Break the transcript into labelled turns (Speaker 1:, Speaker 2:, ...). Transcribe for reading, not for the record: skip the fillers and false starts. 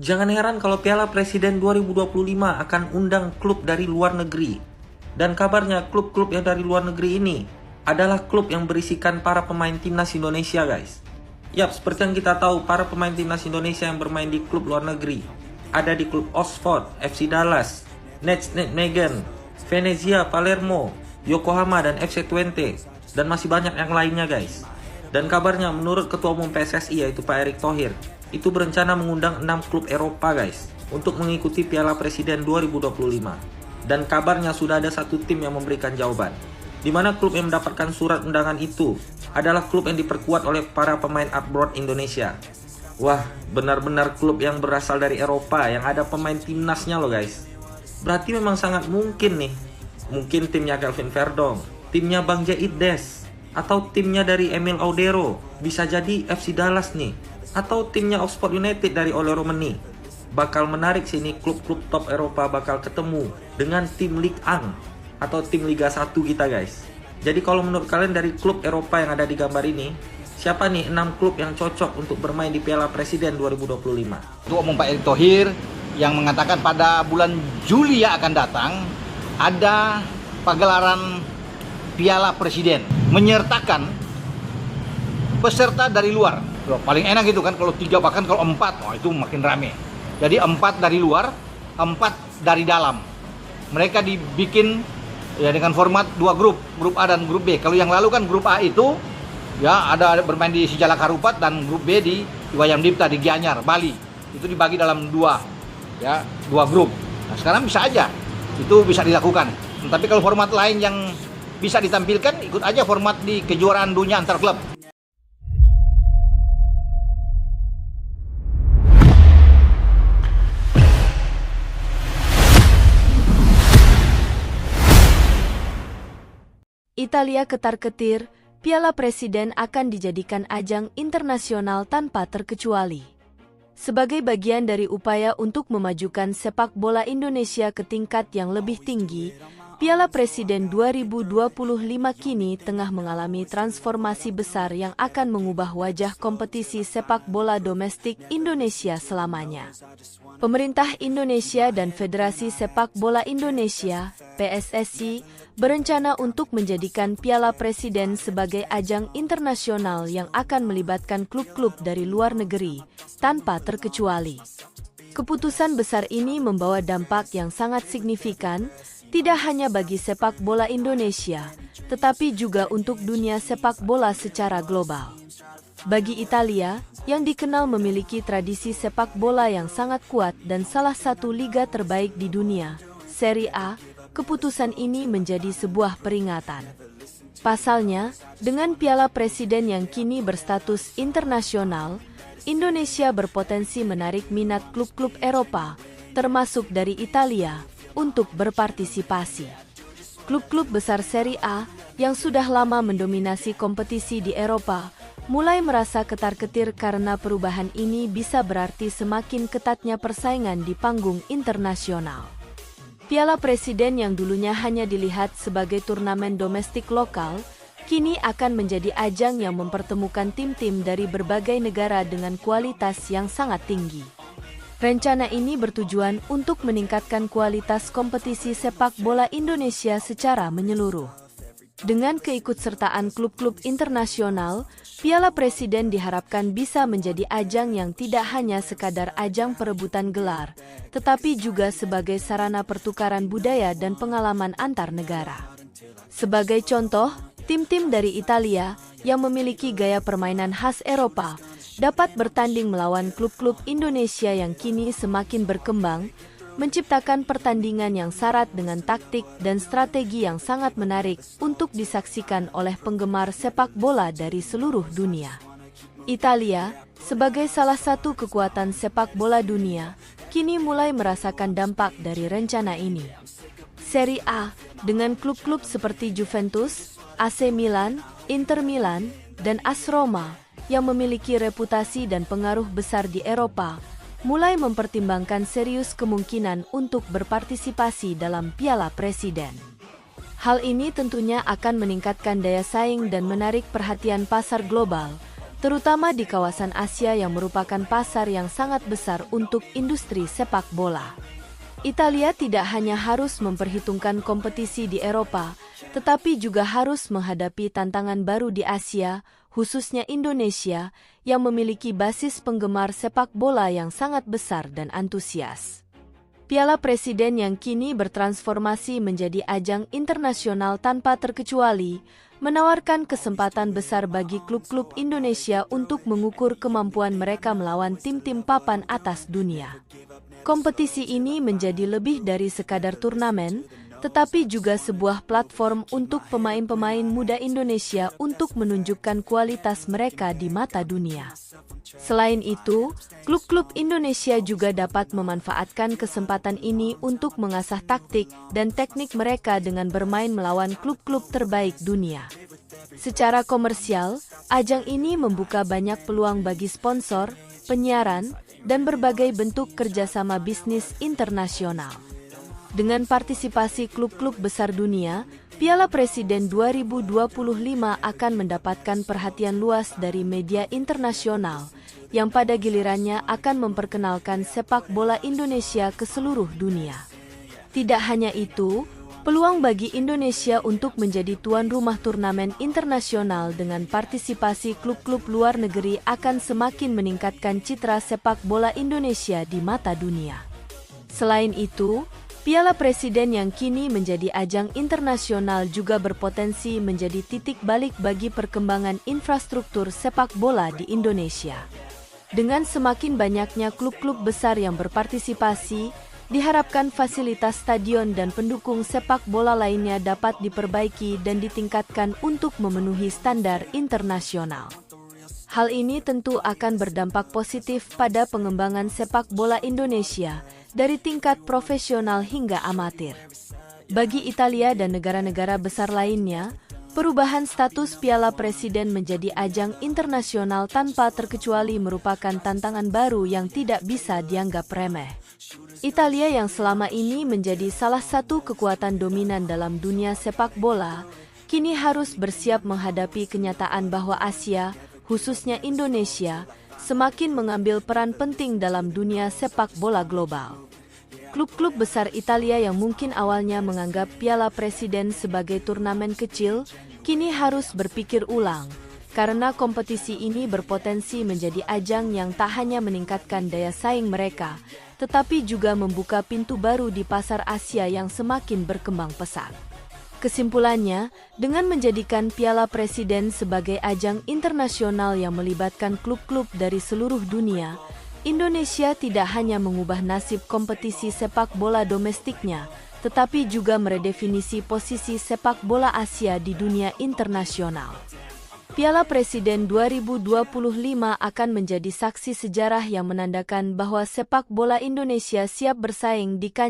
Speaker 1: Jangan heran kalau Piala Presiden 2025 akan undang klub dari luar negeri. Dan kabarnya klub-klub yang dari luar negeri ini adalah klub yang berisikan para pemain timnas Indonesia, guys. Yap, seperti yang kita tahu, para pemain timnas Indonesia yang bermain di klub luar negeri ada di klub Oxford, FC Dallas, Nets Nijmegen, Venezia, Palermo, Yokohama, dan FC Twente, dan masih banyak yang lainnya, guys. Dan kabarnya menurut Ketua Umum PSSI yaitu Pak Erick Thohir, itu berencana mengundang 6 klub Eropa, guys, untuk mengikuti Piala Presiden 2025. Dan kabarnya sudah ada satu tim yang memberikan jawaban, di mana klub yang mendapatkan surat undangan itu adalah klub yang diperkuat oleh para pemain abroad Indonesia. Wah, benar-benar klub yang berasal dari Eropa yang ada pemain timnasnya loh, guys. Berarti memang sangat mungkin nih. Mungkin timnya Kelvin Verdong, timnya Bang Jait Des, atau timnya dari Emil Audero. Bisa jadi FC Dallas nih, atau timnya Oxford United dari Ole Romani. Bakal menarik sini, klub-klub top Eropa bakal ketemu dengan tim Ligue 1 atau tim Liga 1 kita, guys. Jadi kalau menurut kalian dari klub Eropa yang ada di gambar ini, siapa nih 6 klub yang cocok untuk bermain di Piala Presiden 2025?
Speaker 2: Ketua Umum Pak Erick Thohir yang mengatakan pada bulan Juli yang akan datang ada pagelaran Piala Presiden menyertakan peserta dari luar. Paling enak itu kan kalau 3, bahkan kalau 4, oh itu makin rame. Jadi 4 dari luar, 4 dari dalam. Mereka dibikin ya dengan format 2 grup A dan grup B. Kalau yang lalu kan grup A itu ya ada bermain di Sijalak Harupat, dan grup B di Wayang Dipta di Gianyar, Bali. Itu dibagi dalam 2 grup. Nah, sekarang bisa aja itu bisa dilakukan. Tapi kalau format lain yang bisa ditampilkan, ikut aja format di kejuaraan dunia antar klub.
Speaker 3: Italia ketar-ketir, Piala Presiden akan dijadikan ajang internasional tanpa terkecuali. Sebagai bagian dari upaya untuk memajukan sepak bola Indonesia ke tingkat yang lebih tinggi, Piala Presiden 2025 kini tengah mengalami transformasi besar yang akan mengubah wajah kompetisi sepak bola domestik Indonesia selamanya. Pemerintah Indonesia dan Federasi Sepak Bola Indonesia, PSSI, berencana untuk menjadikan Piala Presiden sebagai ajang internasional yang akan melibatkan klub-klub dari luar negeri, tanpa terkecuali. Keputusan besar ini membawa dampak yang sangat signifikan, tidak hanya bagi sepak bola Indonesia, tetapi juga untuk dunia sepak bola secara global. Bagi Italia, yang dikenal memiliki tradisi sepak bola yang sangat kuat dan salah satu liga terbaik di dunia, Serie A, keputusan ini menjadi sebuah peringatan. Pasalnya, dengan Piala Presiden yang kini berstatus internasional, Indonesia berpotensi menarik minat klub-klub Eropa, termasuk dari Italia, untuk berpartisipasi. Klub-klub besar Serie A yang sudah lama mendominasi kompetisi di Eropa mulai merasa ketar-ketir karena perubahan ini bisa berarti semakin ketatnya persaingan di panggung internasional. Piala Presiden yang dulunya hanya dilihat sebagai turnamen domestik lokal, kini akan menjadi ajang yang mempertemukan tim-tim dari berbagai negara dengan kualitas yang sangat tinggi. Rencana ini bertujuan untuk meningkatkan kualitas kompetisi sepak bola Indonesia secara menyeluruh. Dengan keikutsertaan klub-klub internasional, Piala Presiden diharapkan bisa menjadi ajang yang tidak hanya sekadar ajang perebutan gelar, tetapi juga sebagai sarana pertukaran budaya dan pengalaman antar negara. Sebagai contoh, tim-tim dari Italia yang memiliki gaya permainan khas Eropa dapat bertanding melawan klub-klub Indonesia yang kini semakin berkembang, menciptakan pertandingan yang syarat dengan taktik dan strategi yang sangat menarik untuk disaksikan oleh penggemar sepak bola dari seluruh dunia. Italia, sebagai salah satu kekuatan sepak bola dunia, kini mulai merasakan dampak dari rencana ini. Serie A, dengan klub-klub seperti Juventus, AC Milan, Inter Milan, dan AS Roma, yang memiliki reputasi dan pengaruh besar di Eropa, mulai mempertimbangkan serius kemungkinan untuk berpartisipasi dalam Piala Presiden. Hal ini tentunya akan meningkatkan daya saing dan menarik perhatian pasar global, terutama di kawasan Asia yang merupakan pasar yang sangat besar untuk industri sepak bola. Italia tidak hanya harus memperhitungkan kompetisi di Eropa, tetapi juga harus menghadapi tantangan baru di Asia, khususnya Indonesia, yang memiliki basis penggemar sepak bola yang sangat besar dan antusias. Piala Presiden yang kini bertransformasi menjadi ajang internasional tanpa terkecuali, menawarkan kesempatan besar bagi klub-klub Indonesia untuk mengukur kemampuan mereka melawan tim-tim papan atas dunia. Kompetisi ini menjadi lebih dari sekadar turnamen, tetapi juga sebuah platform untuk pemain-pemain muda Indonesia untuk menunjukkan kualitas mereka di mata dunia. Selain itu, klub-klub Indonesia juga dapat memanfaatkan kesempatan ini untuk mengasah taktik dan teknik mereka dengan bermain melawan klub-klub terbaik dunia. Secara komersial, ajang ini membuka banyak peluang bagi sponsor, penyiaran, dan berbagai bentuk kerjasama bisnis internasional. Dengan partisipasi klub-klub besar dunia, Piala Presiden 2025 akan mendapatkan perhatian luas dari media internasional, yang pada gilirannya akan memperkenalkan sepak bola Indonesia ke seluruh dunia. Tidak hanya itu, peluang bagi Indonesia untuk menjadi tuan rumah turnamen internasional dengan partisipasi klub-klub luar negeri akan semakin meningkatkan citra sepak bola Indonesia di mata dunia. Selain itu, Piala Presiden yang kini menjadi ajang internasional juga berpotensi menjadi titik balik bagi perkembangan infrastruktur sepak bola di Indonesia. Dengan semakin banyaknya klub-klub besar yang berpartisipasi, diharapkan fasilitas stadion dan pendukung sepak bola lainnya dapat diperbaiki dan ditingkatkan untuk memenuhi standar internasional. Hal ini tentu akan berdampak positif pada pengembangan sepak bola Indonesia dari tingkat profesional hingga amatir. Bagi Italia dan negara-negara besar lainnya, perubahan status Piala Presiden menjadi ajang internasional tanpa terkecuali merupakan tantangan baru yang tidak bisa dianggap remeh. Italia yang selama ini menjadi salah satu kekuatan dominan dalam dunia sepak bola, kini harus bersiap menghadapi kenyataan bahwa Asia, khususnya Indonesia, semakin mengambil peran penting dalam dunia sepak bola global. Klub-klub besar Italia yang mungkin awalnya menganggap Piala Presiden sebagai turnamen kecil, kini harus berpikir ulang, karena kompetisi ini berpotensi menjadi ajang yang tak hanya meningkatkan daya saing mereka, tetapi juga membuka pintu baru di pasar Asia yang semakin berkembang pesat. Kesimpulannya, dengan menjadikan Piala Presiden sebagai ajang internasional yang melibatkan klub-klub dari seluruh dunia, Indonesia tidak hanya mengubah nasib kompetisi sepak bola domestiknya, tetapi juga meredefinisi posisi sepak bola Asia di dunia internasional. Piala Presiden 2025 akan menjadi saksi sejarah yang menandakan bahwa sepak bola Indonesia siap bersaing di kancah